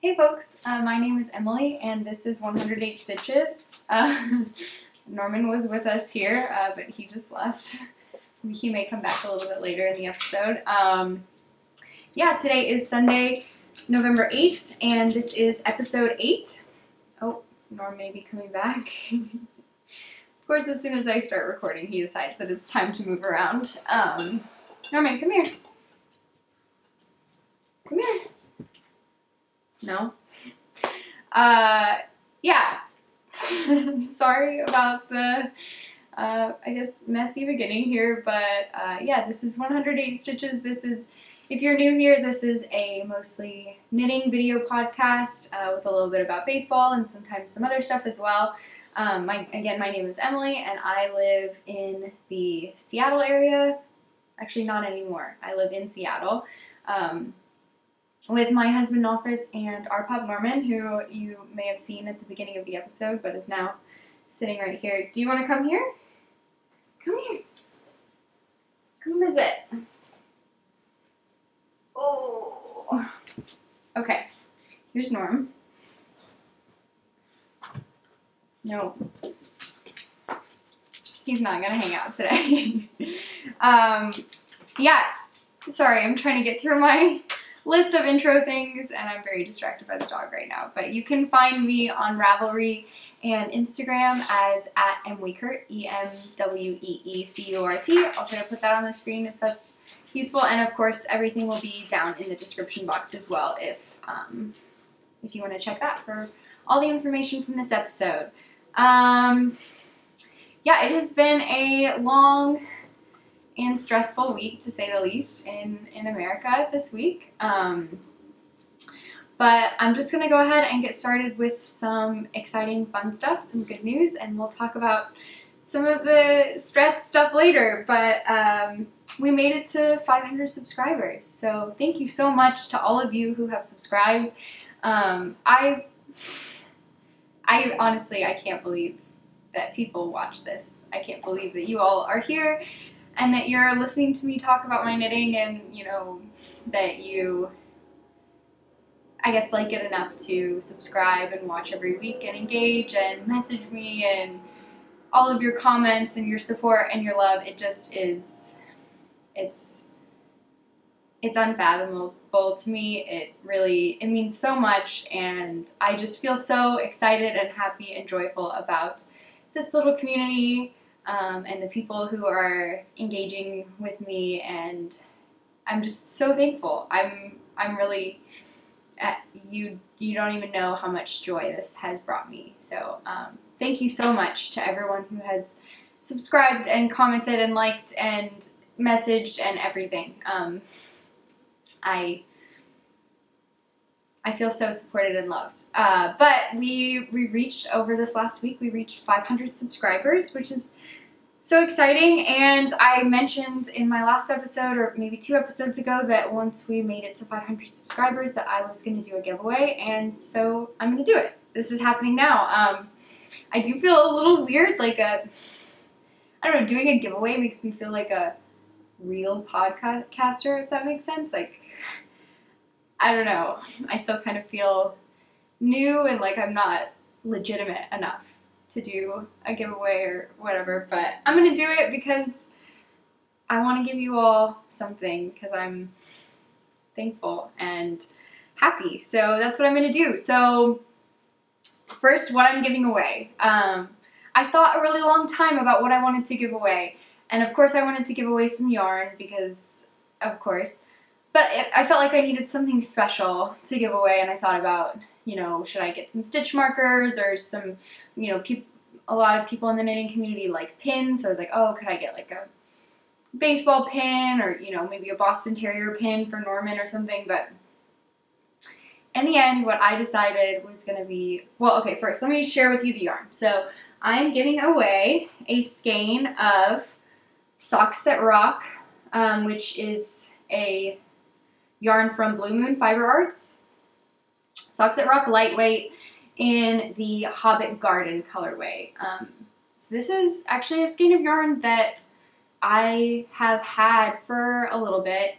Hey folks, my name is Emily and this is 108 Stitches. Norman was with us here, but he just left. He may come back a little bit later in the episode. Yeah, today is Sunday, November 8th, and this is episode 8. Oh, Norm may be coming back. Of course, as soon as I start recording, he decides that it's time to move around. Norman, come here. Come here. No? Yeah. Sorry about the, I guess, messy beginning here, but yeah, this is 108 Stitches. This is, if you're new here, this is a mostly knitting video podcast with a little bit about baseball and sometimes some other stuff as well. Again, my name is Emily, and I live in the Seattle area. Actually, not anymore. I live in Seattle. With my husband Office and our pup Norman, who you may have seen at the beginning of the episode, but is now sitting right here. Do you want to come here? Come here. Come visit. Oh. Okay. Here's Norm. No. He's not gonna hang out today. Yeah. Sorry, I'm trying to get through my list of intro things, and I'm very distracted by the dog right now. But you can find me on Ravelry and Instagram as @MWeecurt, EMWEECURT. I'll try to put that on the screen if that's useful, and of course everything will be down in the description box as well if you want to check that for all the information from this episode. Yeah, it has been a long and stressful week, to say the least, in America this week. But I'm just going to go ahead and get started with some exciting, fun stuff, some good news, and we'll talk about some of the stress stuff later. But we made it to 500 subscribers, so thank you so much to all of you who have subscribed. I honestly, I can't believe that people watch this. I can't believe that you all are here and that you're listening to me talk about my knitting, and, you know, that you, I guess, like it enough to subscribe and watch every week and engage and message me, and all of your comments and your support and your love. It just is, it's unfathomable to me. It means so much, and I just feel so excited and happy and joyful about this little community. And the people who are engaging with me, and I'm just so thankful. I'm really, you don't even know how much joy this has brought me. So thank you so much to everyone who has subscribed and commented and liked and messaged and everything. I feel so supported and loved. But we reached, over this last week, we reached 500 subscribers, which is so exciting. And I mentioned in my last episode, or maybe 2 episodes ago, that once we made it to 500 subscribers that I was going to do a giveaway, and so I'm going to do it. This is happening now. I do feel a little weird, like I don't know, doing a giveaway makes me feel like a real podcaster, if that makes sense. Like, I don't know, I still kind of feel new and like I'm not legitimate enough to do a giveaway or whatever, but I'm gonna do it because I want to give you all something, because I'm thankful and happy. So that's what I'm gonna do. So first, what I'm giving away. I thought a really long time about what I wanted to give away, and of course I wanted to give away some yarn because, of course, but I felt like I needed something special to give away, and I thought about, you know, should I get some stitch markers or some, you know, a lot of people in the knitting community like pins, so I was like, oh, could I get like a baseball pin, or, you know, maybe a Boston Terrier pin for Norman or something. But in the end, what I decided was going to be, well, okay, first let me share with you the yarn. So I am giving away a skein of Socks That Rock, which is a yarn from Blue Moon Fiber Arts. Socks That Rock lightweight in the Hobbit Garden colorway. So this is actually a skein of yarn that I have had for a little bit.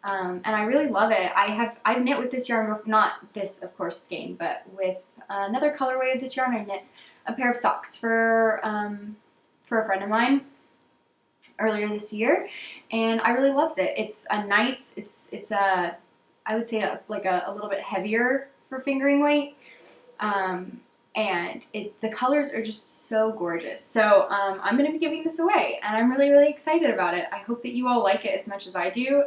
And I really love it. I've knit with this yarn, not this, of course, skein, but with another colorway of this yarn. I knit a pair of socks for a friend of mine earlier this year, and I really loved it. It's a nice, it's a, I would say like a little bit heavier for fingering weight, and the colors are just so gorgeous. So I'm going to be giving this away, and I'm really, really excited about it. I hope that you all like it as much as I do.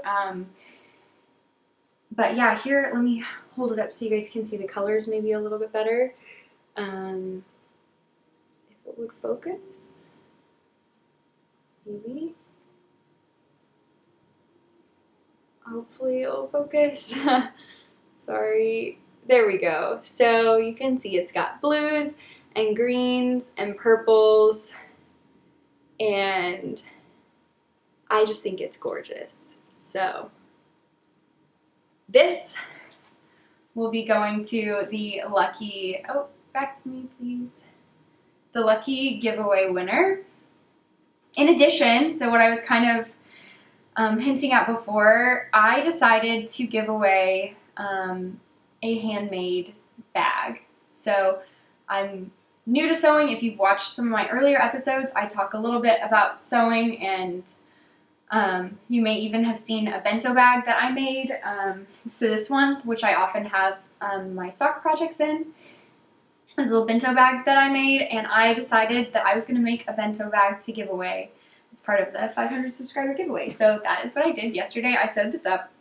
But yeah, here, let me hold it up so you guys can see the colors maybe a little bit better. If it would focus, maybe. Hopefully it'll focus. Sorry. There we go. So you can see it's got blues and greens and purples, and I just think it's gorgeous. So this will be going to the lucky, oh, back to me please, the lucky giveaway winner. In addition, so what I was kind of hinting at before, I decided to give away a handmade bag. So I'm new to sewing. If you've watched some of my earlier episodes, I talk a little bit about sewing, and you may even have seen a bento bag that I made. So this one, which I often have my sock projects in, is a little bento bag that I made, and I decided that I was going to make a bento bag to give away as part of the 500 subscriber giveaway. So that is what I did yesterday. I sewed this up.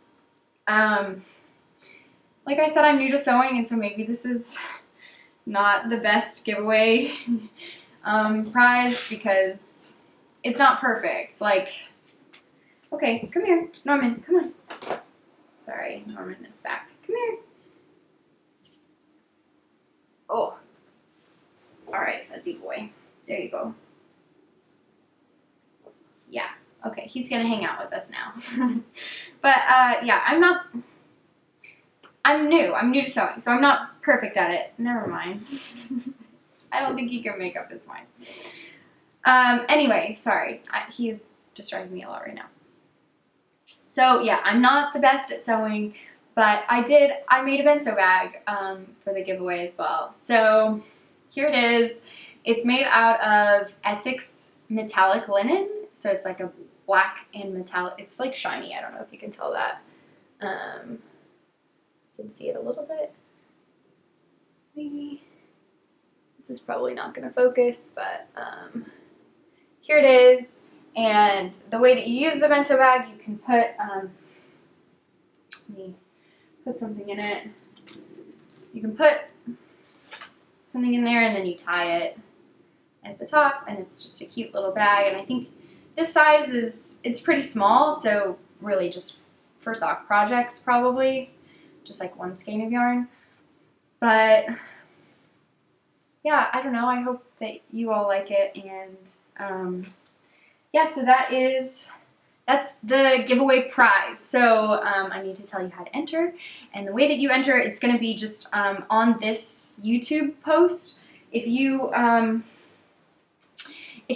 Like I said, I'm new to sewing, and so maybe this is not the best giveaway prize because it's not perfect. Like, okay, come here, Norman, come on. Sorry, Norman is back. Come here. Oh, all right, fuzzy boy. There you go. Yeah, okay, he's gonna hang out with us now. But yeah, I'm new to sewing, so I'm not perfect at it. Never mind. I don't think he can make up his mind. Anyway, sorry, he is distracting me a lot right now. So yeah, I'm not the best at sewing, but I made a bento bag for the giveaway as well. So here it is. It's made out of Essex metallic linen, so it's like a black and metallic. It's like shiny. I don't know if you can tell that. You can see it a little bit. Maybe. This is probably not going to focus, but here it is. And the way that you use the bento bag, you can put, let me put something in it. You can put something in there, and then you tie it at the top, and it's just a cute little bag. And I think this size it's pretty small, so really just for sock projects probably, just like one skein of yarn. But yeah, I don't know, I hope that you all like it. And yeah, so that's the giveaway prize. So I need to tell you how to enter, and the way that you enter, it's going to be just on this YouTube post. If you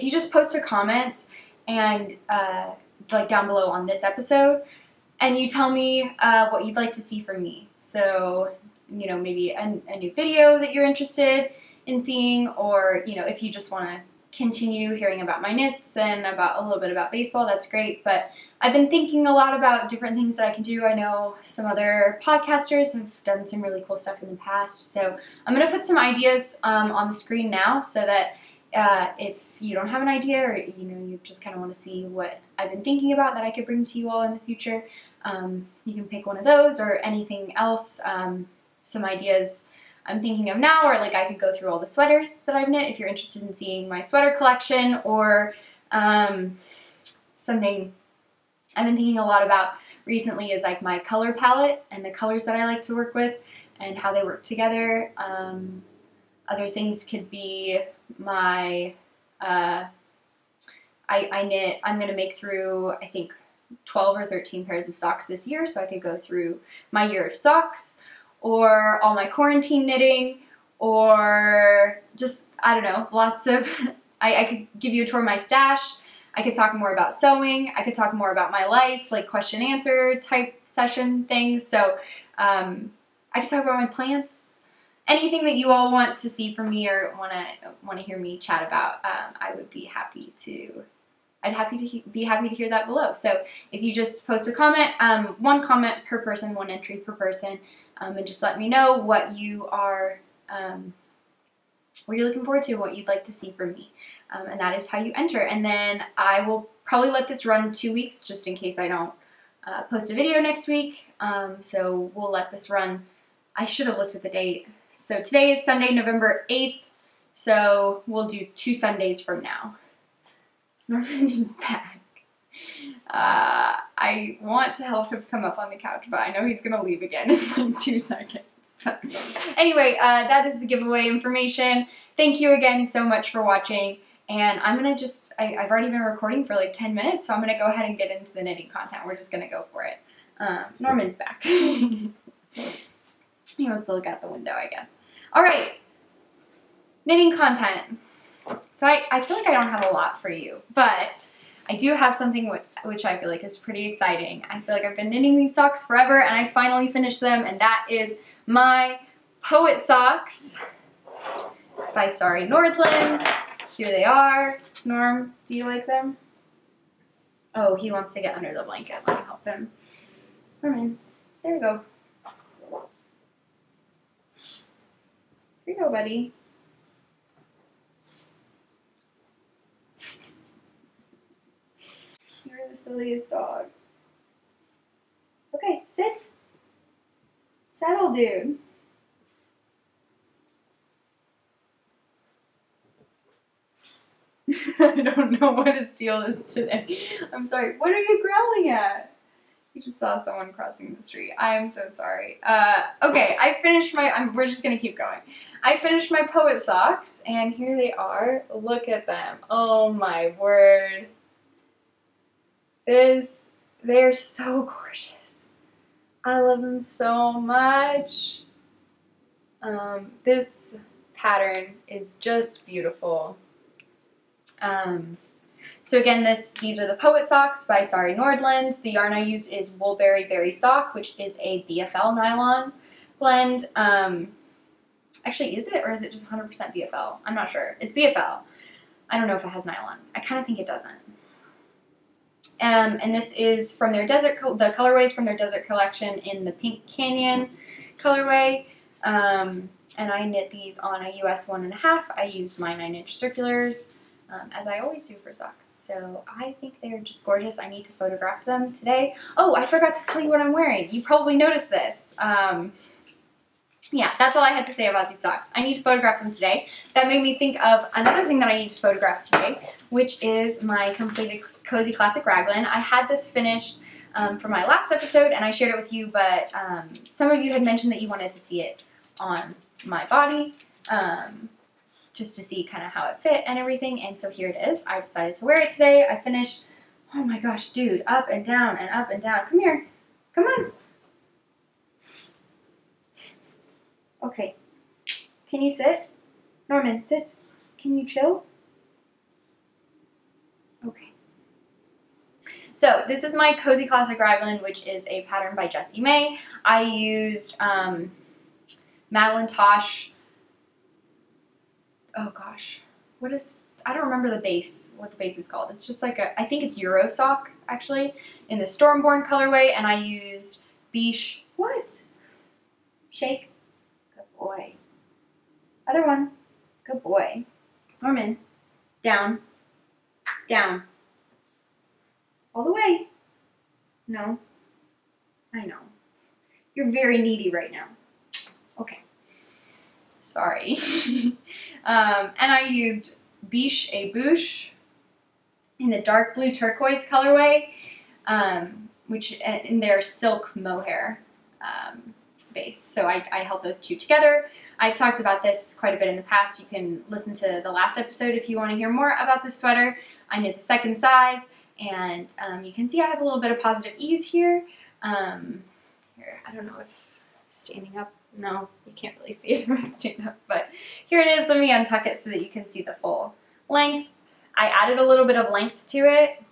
just post a comment and like down below on this episode, and you tell me what you'd like to see from me. So, you know, maybe a new video that you're interested in seeing, or, you know, if you just want to continue hearing about my knits and about a little bit about baseball, that's great. But I've been thinking a lot about different things that I can do. I know some other podcasters have done some really cool stuff in the past. So I'm going to put some ideas on the screen now, so that if you don't have an idea, or you know, you just kind of want to see what I've been thinking about that I could bring to you all in the future, you can pick one of those, or anything else, some ideas I'm thinking of now, or like I could go through all the sweaters that I've knit if you're interested in seeing my sweater collection, or something I've been thinking a lot about recently is like my color palette and the colors that I like to work with and how they work together. Other things could be my, I'm going to make through, I think, 12 or 13 pairs of socks this year, so I could go through my year of socks, or all my quarantine knitting, or just, I don't know, lots of, I could give you a tour of my stash. I could talk more about sewing. I could talk more about my life, like question answer type session things. So I could talk about my plants. Anything that you all want to see from me or want to hear me chat about, I would be happy to. Be happy to hear that below. So if you just post a comment, one comment per person, one entry per person, and just let me know what you are, what you're looking forward to, what you'd like to see from me. And that is how you enter. And then I will probably let this run 2 weeks just in case I don't post a video next week. So we'll let this run. I should have looked at the date. So today is Sunday, November 8th. So we'll do 2 Sundays from now. Norman is back. I want to help him come up on the couch, but I know he's going to leave again in like 2 seconds. But anyway, that is the giveaway information. Thank you again so much for watching. And I'm going to just, I've already been recording for like 10 minutes, so I'm going to go ahead and get into the knitting content. We're just going to go for it. Norman's back. He wants to look out the window, I guess. All right. Knitting content. So I feel like I don't have a lot for you, but I do have something which I feel like is pretty exciting. I feel like I've been knitting these socks forever, and I finally finished them, and that is my Poet Socks by Sari Nordlund. Here they are. Norm, do you like them? Oh, he wants to get under the blanket. Let me help him. Norman, there you go. Here you go, buddy. You're the silliest dog. Okay, sit. Settle, dude. I don't know what his deal is today. I'm sorry. What are you growling at? You just saw someone crossing the street. I'm so sorry. Okay, I finished my, we're just gonna keep going. I finished my Poet Socks, and here they are. Look at them. Oh my word. They're so gorgeous. I love them so much. This pattern is just beautiful. So again, these are the Poet Socks by Sari Nordlund. The yarn I use is Woolberry Berry Sock, which is a BFL nylon blend. Actually, is it, or is it just 100% BFL? I'm not sure. It's BFL. I don't know if it has nylon. I kind of think it doesn't. And this is from their desert, the colorway is from their desert collection in the Pink Canyon colorway. And I knit these on a US 1.5. I used my 9-inch circulars, as I always do for socks. So I think they're just gorgeous. I need to photograph them today. Oh, I forgot to tell you what I'm wearing. You probably noticed this. Yeah, that's all I had to say about these socks. I need to photograph them today. That made me think of another thing that I need to photograph today, which is my completed Cozy Classic Raglan. I had this finished for my last episode, and I shared it with you, but some of you had mentioned that you wanted to see it on my body, just to see kind of how it fit and everything, and so here it is. I decided to wear it today. I finished, oh my gosh, dude, up and down and up and down. Come here. Come on. Okay. Can you sit? Norman, sit. Can you chill? Okay. So this is my Cozy Classic Raglan, which is a pattern by Jessie May. I used Madeline Tosh. Oh gosh, I don't remember what the base is called. It's just like I think it's Euro sock actually, in the Stormborn colorway, and I used Biches. What? Shake. Good boy. Other one. Good boy. Norman. Down. Down. All the way. No. I know. You're very needy right now. Okay. Sorry. And I used Buches in the dark blue turquoise colorway, which in their silk mohair base. So I held those two together. I've talked about this quite a bit in the past. You can listen to the last episode if you want to hear more about this sweater. I knit the second size, and you can see I have a little bit of positive ease here. Here, I don't know if standing up. No, you can't really see it if I stand up, but here it is. Let me untuck it so that you can see the full length. I added a little bit of length to it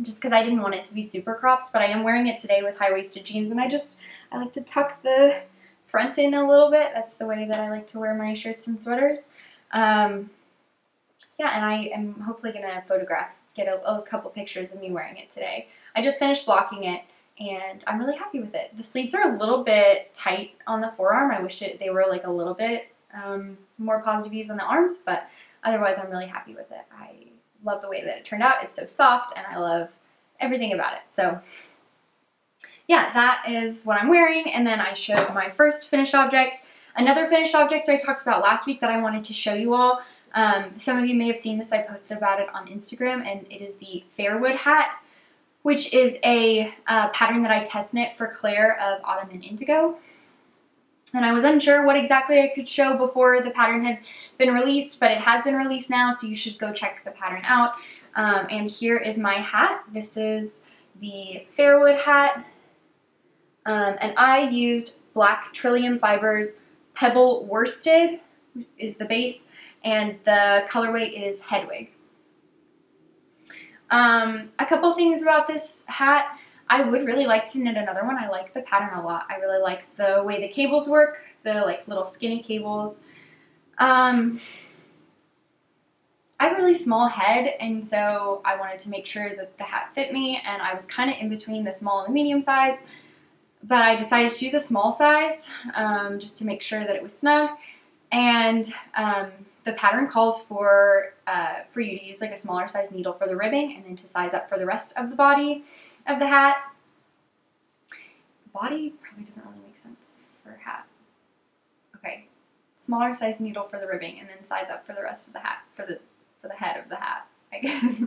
just because I didn't want it to be super cropped, but I am wearing it today with high-waisted jeans, and I like to tuck the front in a little bit. That's the way that I like to wear my shirts and sweaters. Yeah, and I am hopefully going to get a couple pictures of me wearing it today. I just finished blocking it, and I'm really happy with it. The sleeves are a little bit tight on the forearm. I wish they were like a little bit more positive views on the arms, but otherwise I'm really happy with it. I love the way that it turned out. It's so soft, and I love everything about it. So yeah, that is what I'm wearing, and then I showed my first finished object. Another finished object I talked about last week that I wanted to show you all. Some of you may have seen this. I posted about it on Instagram, and it is the Fairwood hat, which is a pattern that I test knit for Claire of Autumn and Indigo. And I was unsure what exactly I could show before the pattern had been released, but it has been released now, so you should go check the pattern out. And here is my hat. This is the Fairwood hat, and I used black Trillium fibers. Pebble worsted is the base, and the colorway is Hedwig. A couple things about this hat. I would really like to knit another one. I like the pattern a lot. I really like the way the cables work, the like little skinny cables. I have a really small head, and so I wanted to make sure that the hat fit me, and I was kind of in between the small and the medium size, but I decided to do the small size just to make sure that it was snug. And the pattern calls for you to use like a smaller size needle for the ribbing, and then to size up for the rest of the body of the hat. Body probably doesn't really make sense for a hat. Okay, smaller size needle for the ribbing, and then size up for the rest of the hat, for the head of the hat, I guess.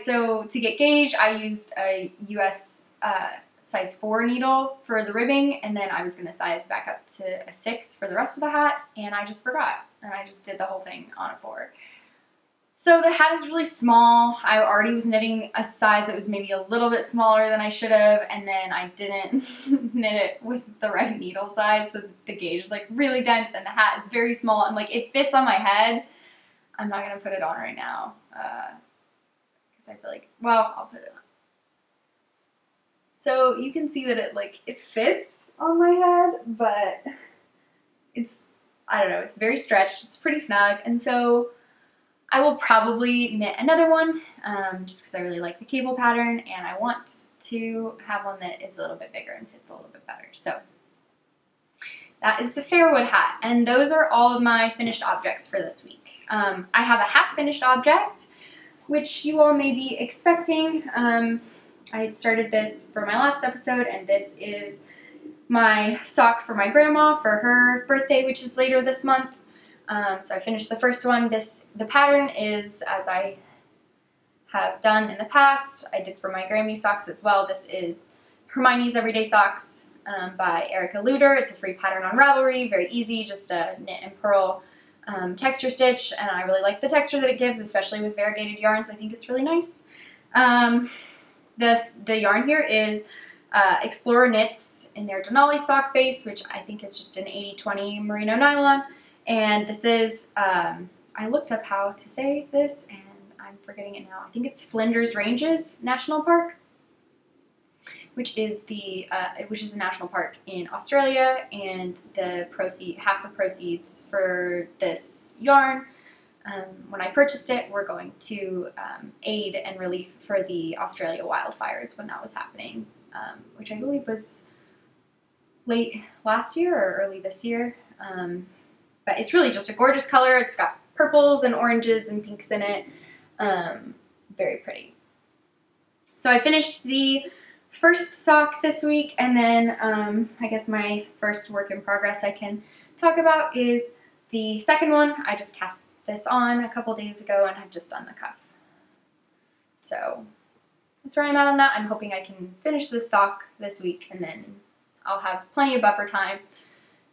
So to get gauge, I used a US size 4 needle for the ribbing, and then I was going to size back up to a 6 for the rest of the hat, and I just forgot, and I just did the whole thing on a 4. So the hat is really small. I already was knitting a size that was maybe a little bit smaller than I should have, and then I didn't knit it with the right needle size, so the gauge is like really dense, and the hat is very small. I'm like, it fits on my head. I'm not going to put it on right now, because I feel like, well, I'll put it on. So you can see that it fits on my head, but it's, I don't know, it's very stretched. It's pretty snug, and so I will probably knit another one just because I really like the cable pattern, and I want to have one that is a little bit bigger and fits a little bit better. So that is the Fairwood hat, and those are all of my finished objects for this week. I have a half finished object, which you all may be expecting. I had started this for my last episode, and this is my sock for my grandma for her birthday, which is later this month. So I finished the first one. The pattern is as I have done in the past. I did for my Grammy socks as well. This is Hermione's Everyday Socks by Erica Leuder. It's a free pattern on Ravelry, very easy, just a knit and purl texture stitch, and I really like the texture that it gives, especially with variegated yarns. I think it's really nice. The yarn here is Explorer Knits in their Denali sock base, which I think is just an 80/20 merino nylon. And this is, I looked up how to say this, and I'm forgetting it now. I think it's Flinders Ranges National Park, which is a national park in Australia, and half the proceeds for this yarn, when I purchased it, were going to aid and relief for the Australia wildfires when that was happening, which I believe was late last year or early this year. But it's really just a gorgeous color. It's got purples and oranges and pinks in it. Very pretty. So I finished the first sock this week, and then I guess my first work in progress I can talk about is the second one. I just cast this on a couple days ago and have just done the cuff. So that's where I'm at on that. I'm hoping I can finish this sock this week, and then I'll have plenty of buffer time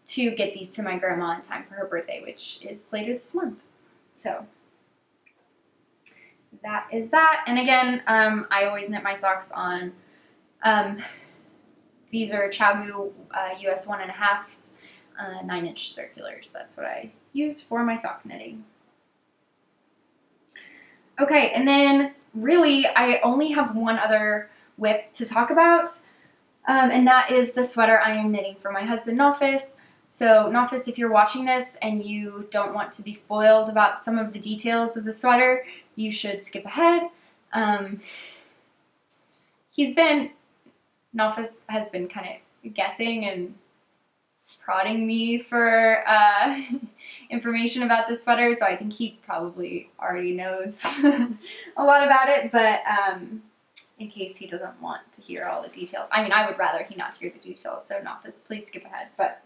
to get these to my grandma in time for her birthday, which is later this month. So that is that. And again, I always knit my socks on, these are Chagu US 1.5 9-inch circulars. That's what I use for my sock knitting. Okay, and then really I only have one other whip to talk about, and that is the sweater I am knitting for my husband Nofis. So Nofis, if you're watching this and you don't want to be spoiled about some of the details of the sweater, you should skip ahead. Nofis has been kind of guessing and prodding me for information about this sweater, so I think he probably already knows a lot about it, but in case he doesn't want to hear all the details. I mean, I would rather he not hear the details, so Nofis, please skip ahead. But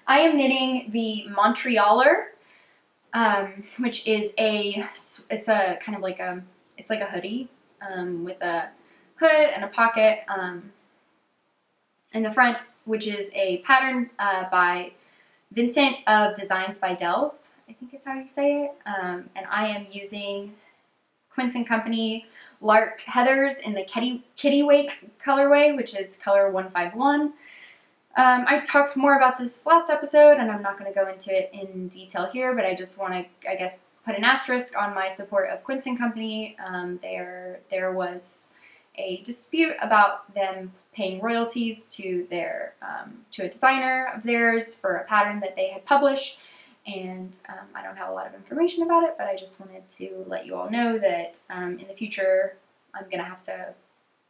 I am knitting the Montrealer, which is it's a hoodie with a hood and a pocket in the front, which is a pattern by Vincent of Designs by Delz, I think is how you say it. And I am using Quince & Company Lark Heathers in the Kittywake colorway, which is color 151. I talked more about this last episode, and I'm not going to go into it in detail here, but I just want to, I guess, put an asterisk on my support of Quince & Company. There was a dispute about them paying royalties to to a designer of theirs for a pattern that they had published, and I don't have a lot of information about it, but I just wanted to let you all know that in the future I'm going to have to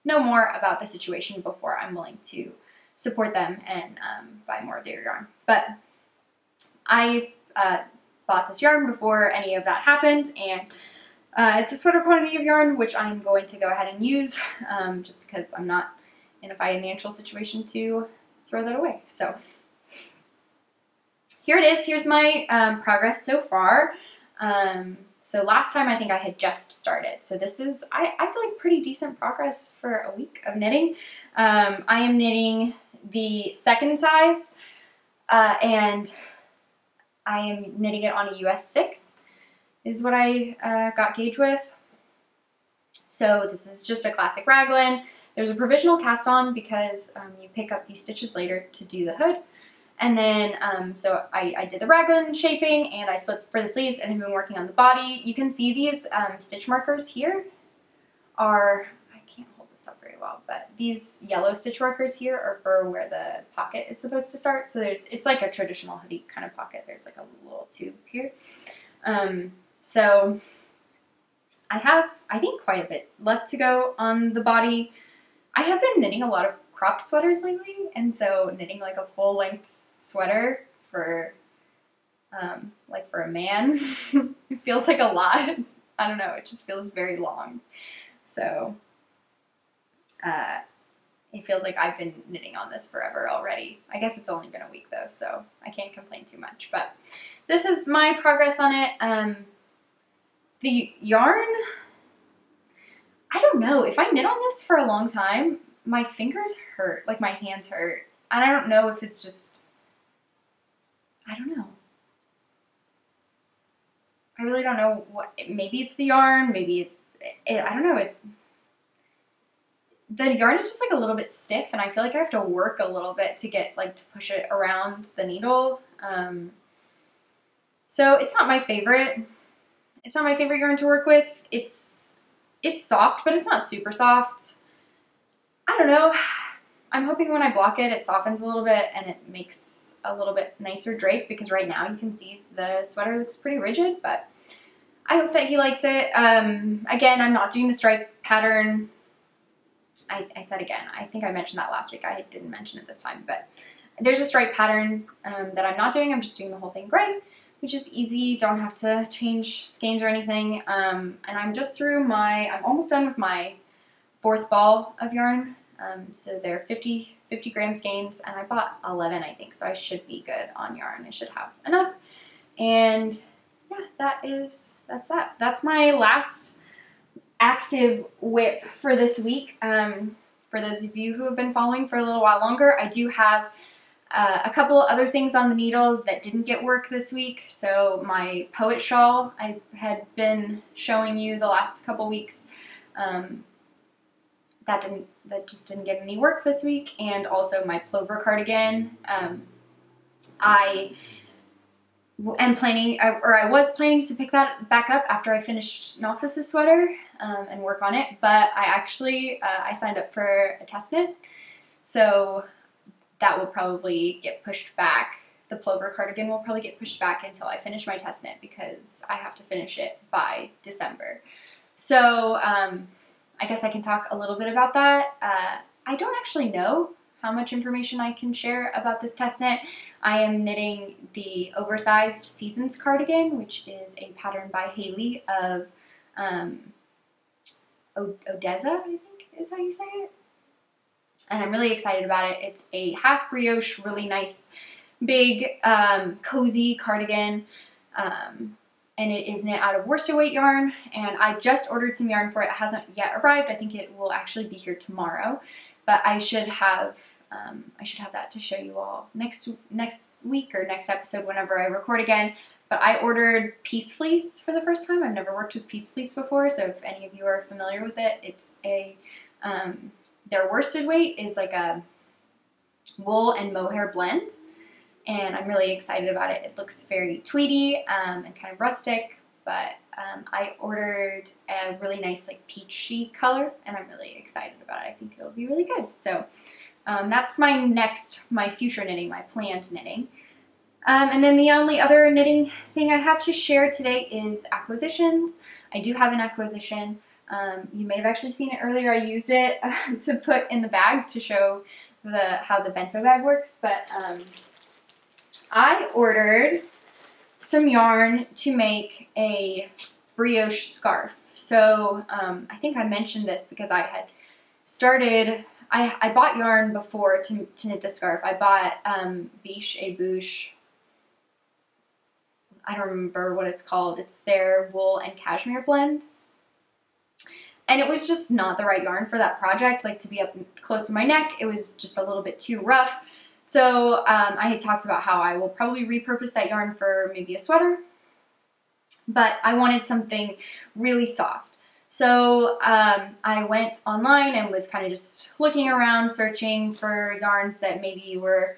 know more about the situation before I'm willing to support them and buy more of their yarn. But I bought this yarn before any of that happened, and it's a sweater quantity of yarn, which I'm going to go ahead and use just because I'm not in a financial situation to throw that away. So here it is. Here's my progress so far. So last time I think I had just started. So this is, I feel like pretty decent progress for a week of knitting. I am knitting the second size and I am knitting it on a US 6 is what I got gauge with. So this is just a classic raglan. There's a provisional cast on because you pick up these stitches later to do the hood. And then, so I did the raglan shaping and I split for the sleeves and have been working on the body. You can see these stitch markers here are, I can't hold this up very well, but these yellow stitch markers here are for where the pocket is supposed to start. So it's like a traditional hoodie kind of pocket. There's like a little tube here. So I have, I think, quite a bit left to go on the body. I have been knitting a lot of cropped sweaters lately, and so knitting like a full-length sweater for for a man it feels like a lot. I don't know, it just feels very long. So it feels like I've been knitting on this forever already. I guess it's only been a week though, so I can't complain too much. But this is my progress on it. The yarn, I don't know, if I knit on this for a long time, my fingers hurt, like my hands hurt. And I don't know if it's just, I don't know. I really don't know what, maybe it's the yarn, maybe I don't know. The yarn is just like a little bit stiff and I feel like I have to work a little bit to get to push it around the needle. So it's not my favorite. It's not my favorite yarn to work with. It's soft, but it's not super soft. I don't know. I'm hoping when I block it, it softens a little bit and it makes a little bit nicer drape, because right now you can see the sweater looks pretty rigid, but I hope that he likes it. Again, I'm not doing the stripe pattern. I said again, I think I mentioned that last week. I didn't mention it this time, but there's a stripe pattern that I'm not doing. I'm just doing the whole thing gray, which is easy. Don't have to change skeins or anything. And I'm just through I'm almost done with my 4th ball of yarn. So they're 50 gram skeins, and I bought 11, I think, so I should be good on yarn. I should have enough. And yeah, that's that. So that's my last active whip for this week. For those of you who have been following for a little while longer, I do have a couple other things on the needles that didn't get work this week. So my poet shawl I had been showing you the last couple weeks, that just didn't get any work this week, and also my plover cardigan. I am planning, or I was planning to pick that back up after I finished Nolfis's sweater and work on it, but I actually, I signed up for a test knit, so that will probably get pushed back. The plover cardigan will probably get pushed back until I finish my test knit because I have to finish it by December. So I guess I can talk a little bit about that. I don't actually know how much information I can share about this test knit. I am knitting the oversized Seasons cardigan, which is a pattern by Haley of Odessa, I think is how you say it. And I'm really excited about it. It's a half brioche, really nice, big, cozy cardigan. And it is knit out of worsted weight yarn. And I just ordered some yarn for it. It hasn't yet arrived. I think it will actually be here tomorrow. But I should have that to show you all next week or next episode whenever I record again. But I ordered Peace Fleece for the first time. I've never worked with Peace Fleece before, so if any of you are familiar with it, it's a their worsted weight is like a wool and mohair blend, and I'm really excited about it. It looks very tweedy and kind of rustic, but I ordered a really nice like peachy color, and I'm really excited about it. I think it'll be really good. So that's my future knitting, my planned knitting. And then the only other knitting thing I have to share today is acquisitions. I do have an acquisition. You may have actually seen it earlier. I used it to put in the bag to show how the bento bag works, but I ordered some yarn to make a brioche scarf. So I think I mentioned this because I had started, I bought yarn before to knit the scarf. I bought Biches, I don't remember what it's called. It's their wool and cashmere blend. And it was just not the right yarn for that project, like to be up close to my neck. It was just a little bit too rough. So I had talked about how I will probably repurpose that yarn for maybe a sweater, but I wanted something really soft. So I went online and was kind of just looking around, searching for yarns that maybe were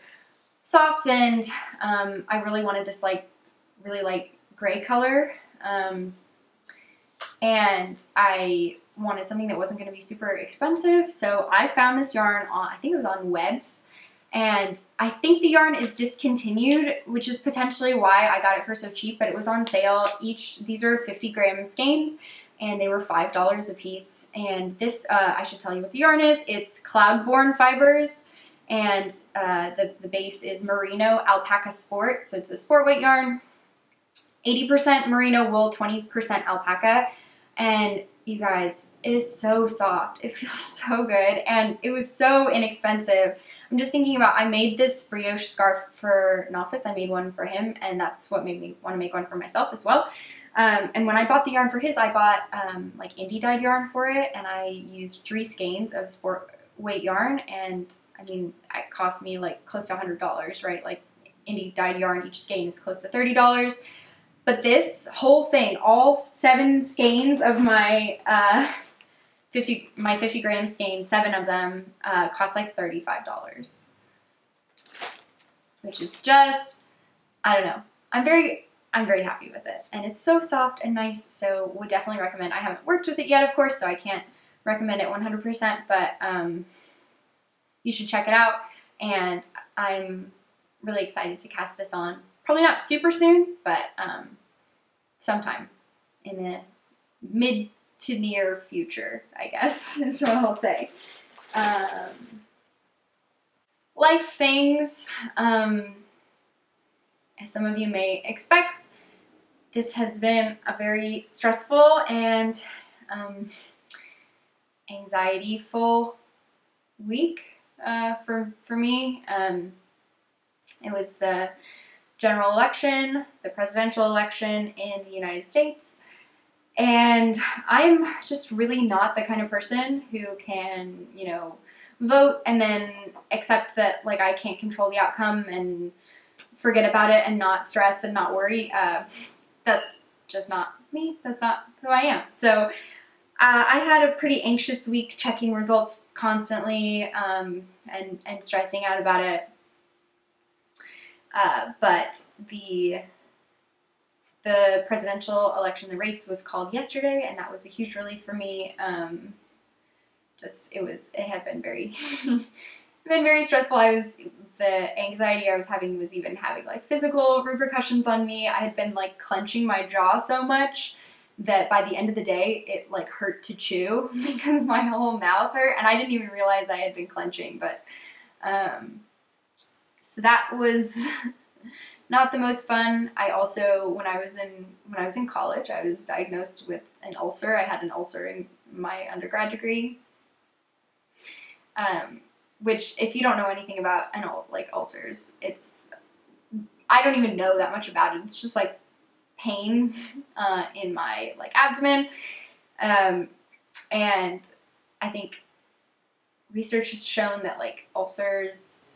soft, and I really wanted this really light gray color, and I wanted something that wasn't going to be super expensive. So I found this yarn on, I think it was on Webs, and I think the yarn is discontinued, which is potentially why I got it for so cheap, but it was on sale. These are 50-gram skeins, and they were $5 a piece. And this, I should tell you what the yarn is. It's Cloudborn Fibres, and the base is Merino Alpaca Sport, so it's a sport weight yarn. 80% merino wool, 20% alpaca, and you guys, it is so soft. It feels so good, and it was so inexpensive. I'm just thinking about, I made this brioche scarf for Nolfis. I made one for him, and that's what made me want to make one for myself as well. And when I bought the yarn for his, I bought like indie dyed yarn for it, and I used 3 skeins of sport weight yarn, and I mean, it cost me like close to $100, right? Like indie dyed yarn, each skein is close to $30. But this whole thing, all 7 skeins of my 50-gram skeins, 7 of them cost like $35, which is just, I don't know. I'm very happy with it, and it's so soft and nice. So would definitely recommend. I haven't worked with it yet, of course, so I can't recommend it 100%, but you should check it out. And I'm really excited to cast this on. Probably not super soon, but sometime in the mid to near future, I guess, is what I'll say. Life things, as some of you may expect, this has been a very stressful and anxiety-full week for me. It was the general election, the presidential election in the United States, and I'm just really not the kind of person who can, you know, vote and then accept that like I can't control the outcome and forget about it and not stress and not worry. That's just not me. That's not who I am. So I had a pretty anxious week, checking results constantly and stressing out about it. But the the presidential election, the race was called yesterday, and that was a huge relief for me. It had been very, been very stressful. The anxiety I was having was even having like physical repercussions on me. I had been like clenching my jaw so much that by the end of the day, it like hurt to chew because my whole mouth hurt, and I didn't even realize I had been clenching, but, so that was not the most fun. I also, when I was in college, I was diagnosed with an ulcer. I had an ulcer in my undergrad degree, which if you don't know anything about ulcers, I don't even know that much about it. It's just like pain in my like abdomen, and I think research has shown that like ulcers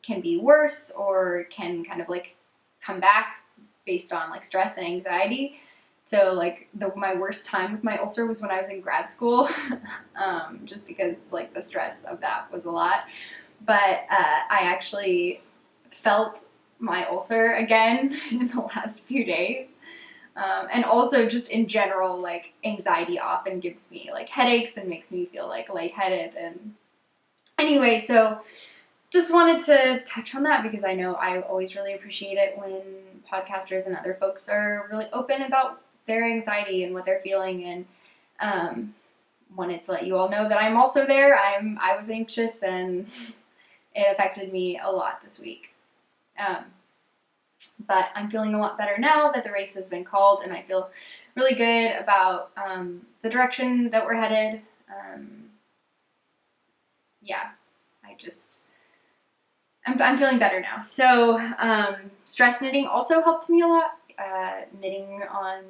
can be worse or can kind of like come back based on like stress and anxiety. So like my worst time with my ulcer was when I was in grad school, just because like the stress of that was a lot. But I actually felt my ulcer again in the last few days. And also just in general, like anxiety often gives me like headaches and makes me feel like lightheaded. And anyway, so just wanted to touch on that because I know I always really appreciate it when podcasters and other folks are really open about their anxiety and what they're feeling, and wanted to let you all know that I'm also there. I was anxious, and it affected me a lot this week. But I'm feeling a lot better now that the race has been called, and I feel really good about the direction that we're headed. Yeah, I'm feeling better now. So stress knitting also helped me a lot. Knitting on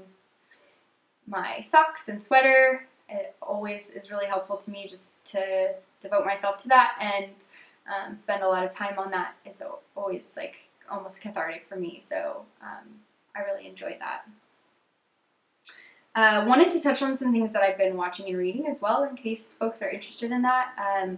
my socks and sweater, it always is really helpful to me just to devote myself to that, and spend a lot of time on that is always like almost cathartic for me. So I really enjoyed that. Wanted to touch on some things that I've been watching and reading as well, in case folks are interested in that.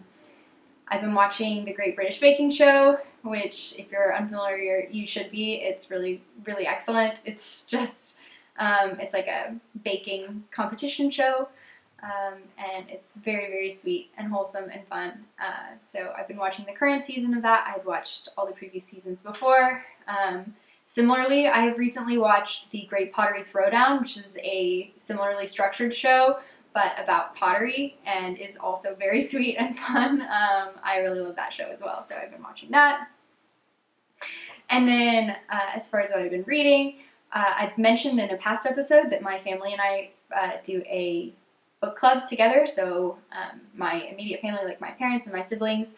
I've been watching The Great British Baking Show, which if you're unfamiliar, you should be. It's really, really excellent. It's just, it's like a baking competition show, and it's very, very sweet and wholesome and fun. So I've been watching the current season of that. I had watched all the previous seasons before. Similarly, I have recently watched The Great Pottery Throwdown, which is a similarly structured show, but about pottery, and is also very sweet and fun. I really love that show as well, so I've been watching that. And then as far as what I've been reading, I've mentioned in a past episode that my family and I do a book club together, so my immediate family, like my parents and my siblings,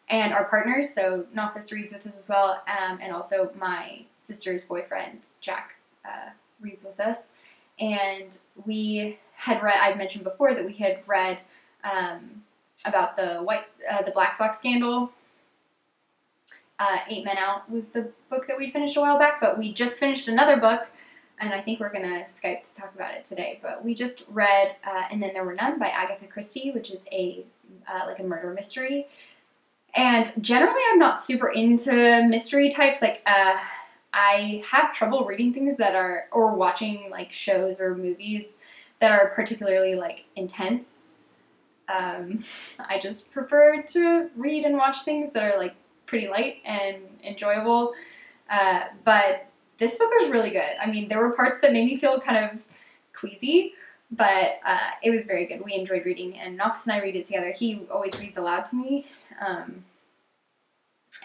and our partners, so Nofis reads with us as well, and also my sister's boyfriend, Jack, reads with us. And we had read, I'd mentioned before that we had read about the Black Sox scandal. 8 Men Out was the book that we finished a while back, but we just finished another book, and I think we're going to Skype to talk about it today. But we just read And Then There Were None by Agatha Christie, which is like a murder mystery. And generally I'm not super into mystery types. Like, I have trouble reading things that are, or watching like shows or movies that are particularly like intense. I just prefer to read and watch things that are like pretty light and enjoyable. But this book was really good. I mean, there were parts that made me feel kind of queasy, but it was very good. We enjoyed reading, and Nofis and I read it together. He always reads aloud to me,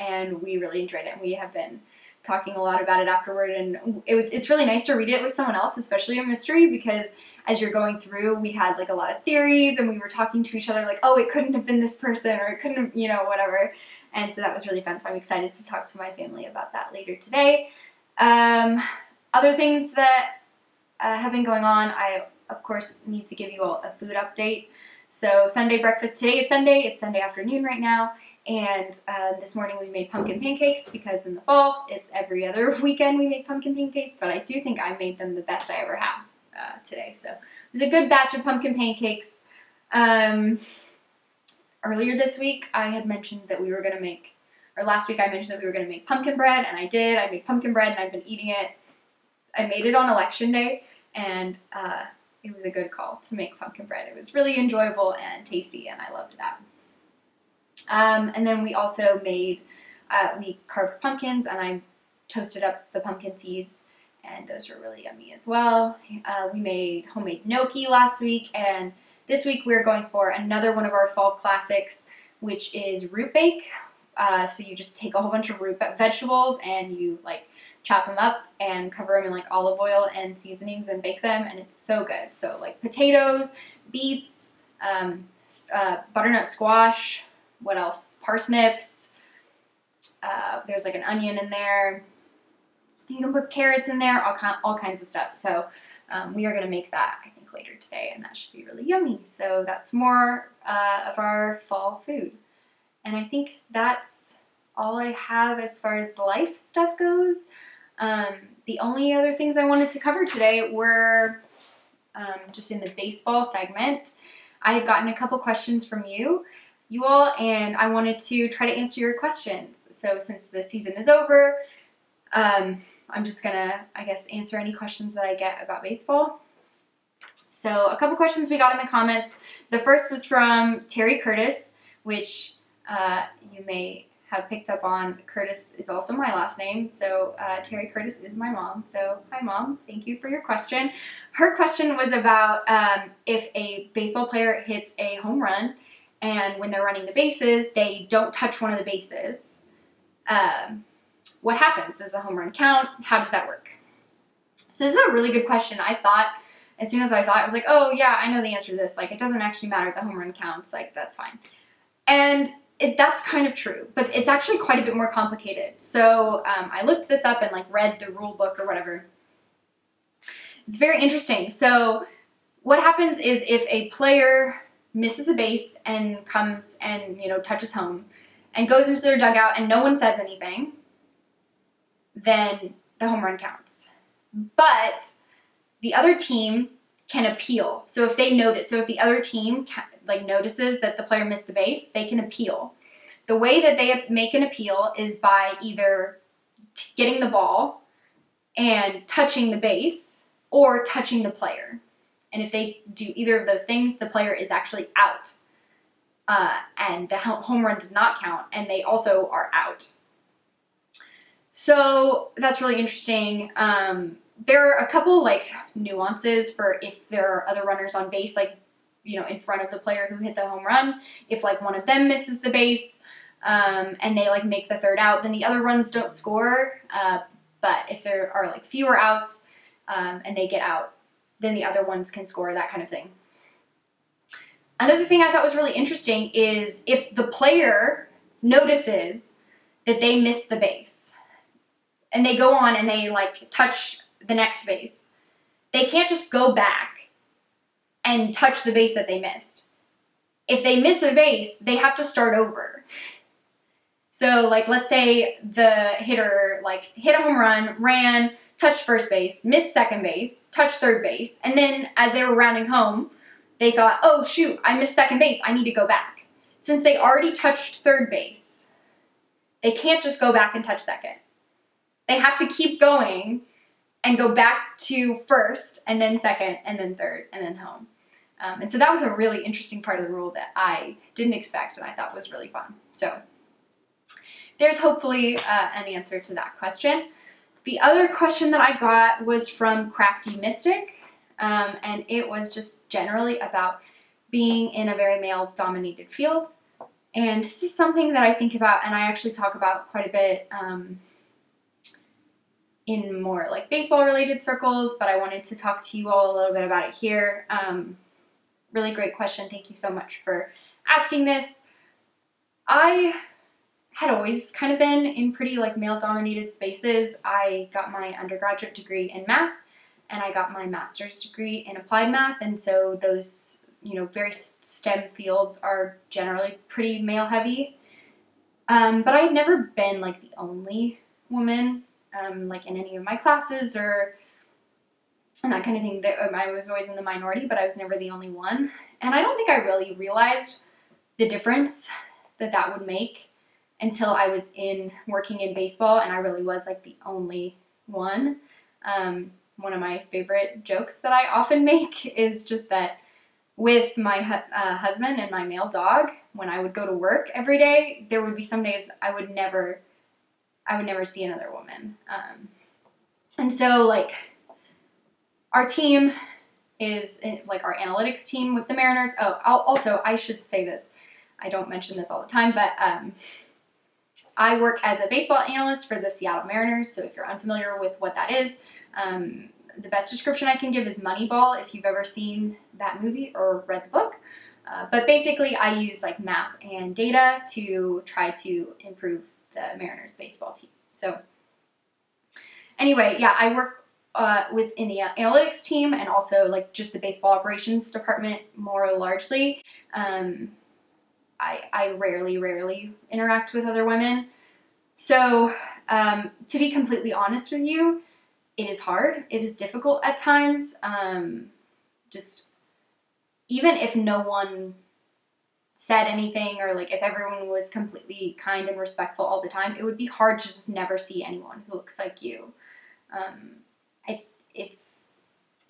and we really enjoyed it. And we have been talking a lot about it afterward, and it's really nice to read it with someone else, especially a mystery, because as you're going through, we had like a lot of theories, and we were talking to each other like, oh, it couldn't have been this person, or it couldn't have, you know, whatever. And so that was really fun. So I'm excited to talk to my family about that later today. Other things that have been going on, I of course need to give you all a food update. So Sunday breakfast, today is Sunday, it's Sunday afternoon right now, and this morning we made pumpkin pancakes, because in the fall it's every other weekend we make pumpkin pancakes, but I do think I made them the best I ever have today. So it was a good batch of pumpkin pancakes. Earlier this week I had mentioned that we were going to make, or last week I mentioned that we were going to make pumpkin bread, and I did. I made pumpkin bread and I've been eating it. I made it on election day, and it was a good call to make pumpkin bread. It was really enjoyable and tasty, and I loved that. And then we also made, we carved pumpkins, and I toasted up the pumpkin seeds, and those were really yummy as well. We made homemade gnocchi last week, and this week we're going for another one of our fall classics, which is root bake. So you just take a whole bunch of root vegetables and you like chop them up and cover them in like olive oil and seasonings and bake them, and it's so good. So like potatoes, beets, butternut squash, what else? Parsnips. There's like an onion in there. You can put carrots in there, all kinds of stuff. So we are going to make that, I think, later today, and that should be really yummy. So that's more of our fall food. And I think that's all I have as far as life stuff goes. The only other things I wanted to cover today were just in the baseball segment. I had gotten a couple questions from you all, and I wanted to try to answer your questions. So since the season is over, I'm just gonna, I guess, answer any questions that I get about baseball. So a couple questions we got in the comments. The first was from Terry Curtis, which you may have picked up on. Curtis is also my last name, so Terry Curtis is my mom. So hi Mom, thank you for your question. Her question was about if a baseball player hits a home run and when they're running the bases, they don't touch one of the bases. What happens? Does a home run count? How does that work? So this is a really good question. I thought, as soon as I saw it, I was like, oh yeah, I know the answer to this. Like, it doesn't actually matter if the home run counts. Like, that's fine. And that's kind of true, but it's actually quite a bit more complicated. So I looked this up and like read the rule book or whatever. It's very interesting. So what happens is if a player misses a base and comes and, you know, touches home and goes into their dugout and no one says anything, then the home run counts. But the other team can appeal. So if they notice, so if the other team like notices that the player missed the base, they can appeal. The way that they make an appeal is by either getting the ball and touching the base or touching the player. And if they do either of those things, the player is actually out. And the home run does not count, and they also are out. So that's really interesting. There are a couple like nuances for if there are other runners on base, like, you know, in front of the player who hit the home run. If like one of them misses the base and they like make the third out, then the other runs don't score. But if there are like fewer outs and they get out, then the other ones can score, that kind of thing. Another thing I thought was really interesting is if the player notices that they missed the base and they go on and they like touch the next base, they can't just go back and touch the base that they missed. If they miss a base, they have to start over. So like, let's say the hitter like hit a home run, ran, touched first base, missed second base, touched third base, and then as they were rounding home, they thought, oh shoot, I missed second base, I need to go back. Since they already touched third base, they can't just go back and touch second. They have to keep going and go back to first, and then second, and then third, and then home. And so that was a really interesting part of the rule that I didn't expect and I thought was really fun. So there's hopefully an answer to that question. The other question that I got was from Crafty Mystic, and it was just generally about being in a very male-dominated field. And this is something that I think about and I actually talk about quite a bit in more like baseball-related circles, but I wanted to talk to you all a little bit about it here. Really great question. Thank you so much for asking this. I had always kind of been in pretty like male-dominated spaces. I got my undergraduate degree in math and I got my master's degree in applied math, and so those, you know, very STEM fields are generally pretty male-heavy. But I had never been like the only woman like in any of my classes or and that kind of thing. I was always in the minority, but I was never the only one. And I don't think I really realized the difference that that would make until I was working in baseball and I really was like the only one. one of my favorite jokes that I often make is just that with my husband and my male dog, when I would go to work every day, there would be some days I would never see another woman. And so like our team is like our analytics team with the Mariners. Oh, also I should say this. I don't mention this all the time, but I work as a baseball analyst for the Seattle Mariners. So if you're unfamiliar with what that is, the best description I can give is Moneyball, if you've ever seen that movie or read the book. But basically I use like math and data to try to improve the Mariners baseball team. So anyway, yeah, I work within the analytics team and also like just the baseball operations department more largely. I rarely interact with other women. So to be completely honest with you, it is hard. It is difficult at times. Just even if no one said anything or like if everyone was completely kind and respectful all the time, it would be hard to just never see anyone who looks like you.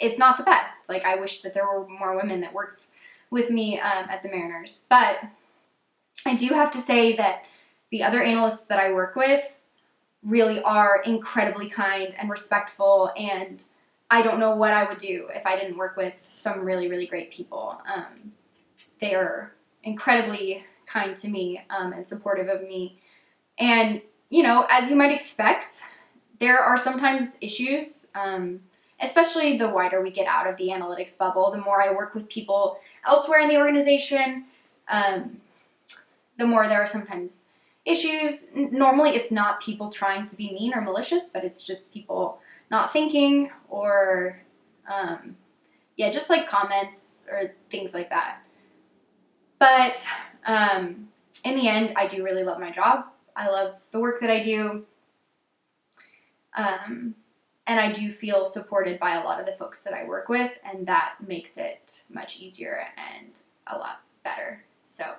It's not the best. Like I wish that there were more women that worked with me at the Mariners, but I do have to say that the other analysts that I work with really are incredibly kind and respectful, and I don't know what I would do if I didn't work with some really, really great people. They are incredibly kind to me and supportive of me. And, you know, as you might expect, there are sometimes issues, especially the wider we get out of the analytics bubble, the more I work with people elsewhere in the organization, the more there are sometimes issues. Normally it's not people trying to be mean or malicious, but it's just people not thinking or, yeah, just like comments or things like that. But in the end, I do really love my job. I love the work that I do. And I do feel supported by a lot of the folks that I work with, and that makes it much easier and a lot better. So,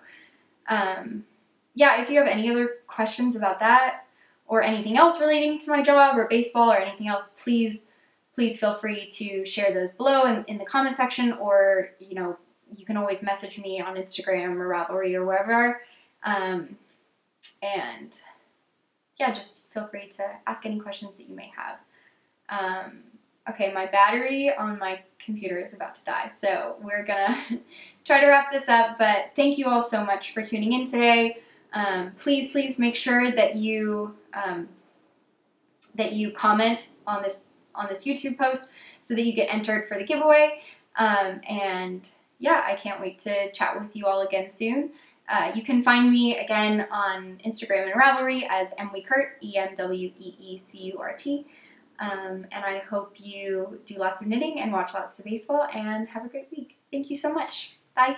yeah, if you have any other questions about that or anything else relating to my job or baseball or anything else, please feel free to share those below in the comment section, or, you know, you can always message me on Instagram or Ravelry or wherever. And yeah, just feel free to ask any questions that you may have. Okay, my battery on my computer is about to die, so we're gonna try to wrap this up, but thank you all so much for tuning in today. Please make sure that you comment on this YouTube post so that you get entered for the giveaway. And yeah, I can't wait to chat with you all again soon. You can find me again on Instagram and Ravelry as Emweecurt, EMWEECURT. And I hope you do lots of knitting and watch lots of baseball and have a great week. Thank you so much. Bye.